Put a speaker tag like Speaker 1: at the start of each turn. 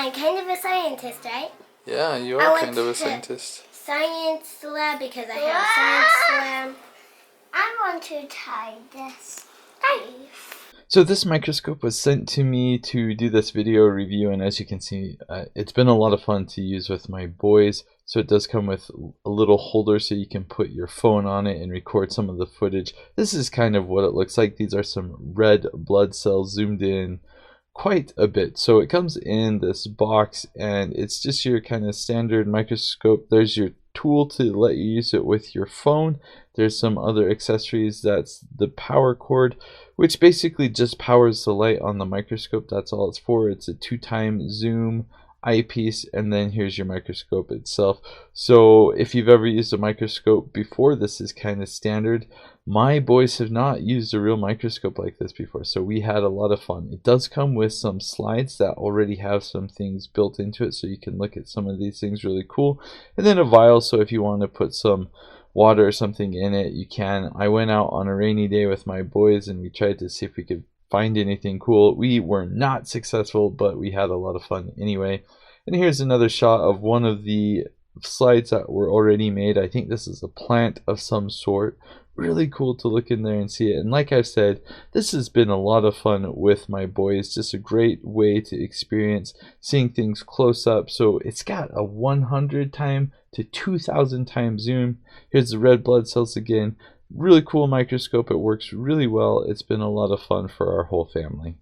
Speaker 1: I'm kind of a scientist, right?
Speaker 2: Yeah, you are kind of a scientist.
Speaker 1: Science lab because I have science lab.
Speaker 3: I want to try this.
Speaker 2: So this microscope was sent to me to do this video review, and as you can see, it's been a lot of fun to use with my boys. So it does come with a little holder so you can put your phone on it and record some of the footage. This is kind of what it looks like. These are some red blood cells zoomed in quite a bit. So it comes in this box, and it's just your kind of standard microscope. There's your tool to let you use it with your phone. There's some other accessories. That's the power cord, which basically just powers the light on the microscope. That's all it's for. It's a 2x zoom eyepiece, and then here's your microscope itself. So if you've ever used a microscope before, this is kind of standard. My boys have not used a real microscope like this before, so we had a lot of fun. It does come with some slides that already have some things built into it, so you can look at some of these things really cool. And then a vial, so if you want to put some water or something in it, you can. I went out on a rainy day with my boys and we tried to see if we could find anything cool. We were not successful, but we had a lot of fun anyway. And here's another shot of one of the slides that were already made. I think this is a plant of some sort. Really cool to look in there and see it. And like I've said, this has been a lot of fun with my boys. Just a great way to experience seeing things close up. So it's got a 100x to 2000x zoom. Here's the red blood cells again. Really cool microscope. It works really well. It's been a lot of fun for our whole family.